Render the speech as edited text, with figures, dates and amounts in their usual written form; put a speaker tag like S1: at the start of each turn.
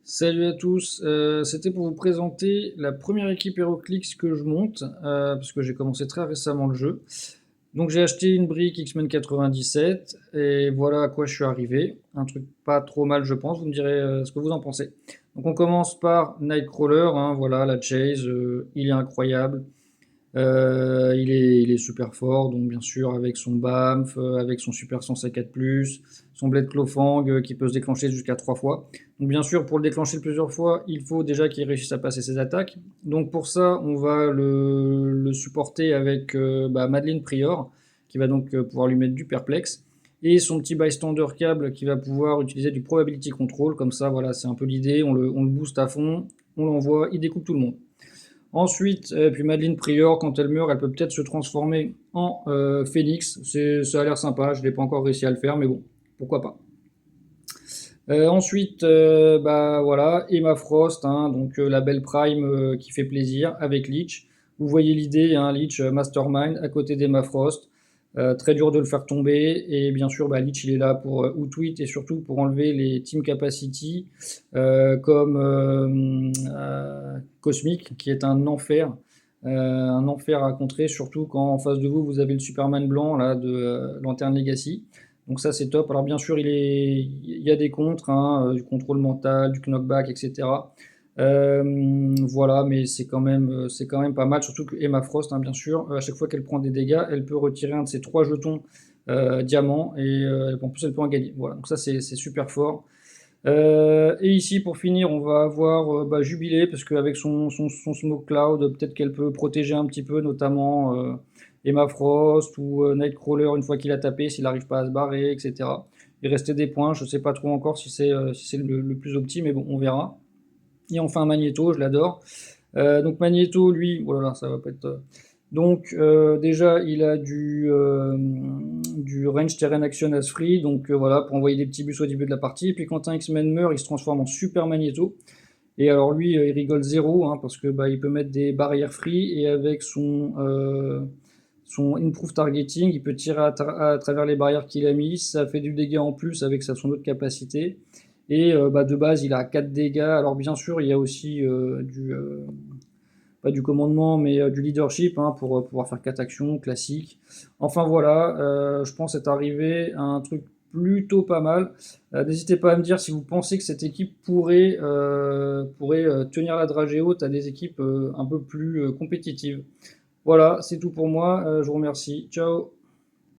S1: Salut à tous, c'était pour vous présenter la première équipe HeroClix que je monte, parce que j'ai commencé très récemment le jeu. Donc j'ai acheté une brique X-Men 97 et voilà à quoi je suis arrivé. Un truc pas trop mal je pense, vous me direz ce que vous en pensez. Donc on commence par Nightcrawler, hein, voilà la chase, il est incroyable. Il est super fort, donc bien sûr avec son BAMF, avec son super 104+, son Blade Clawfang qui peut se déclencher jusqu'à 3 fois. Donc bien sûr pour le déclencher plusieurs fois, il faut déjà qu'il réussisse à passer ses attaques. Donc pour ça, on va le supporter avec Madeline Prior, qui va donc pouvoir lui mettre du perplexe. Et son petit bystander câble qui va pouvoir utiliser du probability control, comme ça voilà, c'est un peu l'idée, on le booste à fond, on l'envoie, il découpe tout le monde. Ensuite, puis Madeleine Prior, quand elle meurt, elle peut peut-être se transformer en phénix. Ça a l'air sympa, je n'ai pas encore réussi à le faire, mais bon, pourquoi pas. Ensuite, voilà, Emma Frost, hein, donc la belle Prime qui fait plaisir avec Leech. Vous voyez l'idée, hein, Leech Mastermind à côté d'Emma Frost. Très dur de le faire tomber. Et bien sûr, Leech il est là pour outwit et surtout pour enlever les team capacity comme Cosmic, qui est un enfer à contrer, surtout quand en face de vous, vous avez le Superman blanc là, de Lantern Legacy. Donc ça c'est top. Alors bien sûr il y a des contres, hein, du contrôle mental, du knockback, etc. Voilà, mais c'est quand même pas mal, surtout que Emma Frost, hein, bien sûr, à chaque fois qu'elle prend des dégâts, elle peut retirer un de ses 3 jetons diamants et en plus elle peut en gagner. Voilà, donc ça c'est super fort. Et ici, pour finir, on va avoir Jubilé, parce qu'avec son Smoke Cloud, peut-être qu'elle peut protéger un petit peu, notamment Emma Frost ou Nightcrawler une fois qu'il a tapé, s'il n'arrive pas à se barrer, etc. Il restait des points, je ne sais pas trop encore si c'est le plus opti, mais bon, on verra. Et enfin Magneto, je l'adore. Donc Magneto, lui, voilà, ça va pas être. Donc déjà, il a du range terrain action as free, donc voilà, pour envoyer des petits bus au début de la partie. Et puis quand un X-Men meurt, il se transforme en Super Magneto. Et alors lui, il rigole zéro, hein, parce que il peut mettre des barrières free, et avec son improve targeting, il peut tirer à travers les barrières qu'il a mis, ça fait du dégât en plus avec son autre capacité. Et de base, il a 4 dégâts. Alors bien sûr, il y a aussi pas du commandement, mais du leadership, hein, pour pouvoir faire 4 actions classiques. Enfin voilà, je pense être arrivé à un truc plutôt pas mal. N'hésitez pas à me dire si vous pensez que cette équipe pourrait tenir la dragée haute à des équipes un peu plus compétitives. Voilà, c'est tout pour moi. Je vous remercie. Ciao.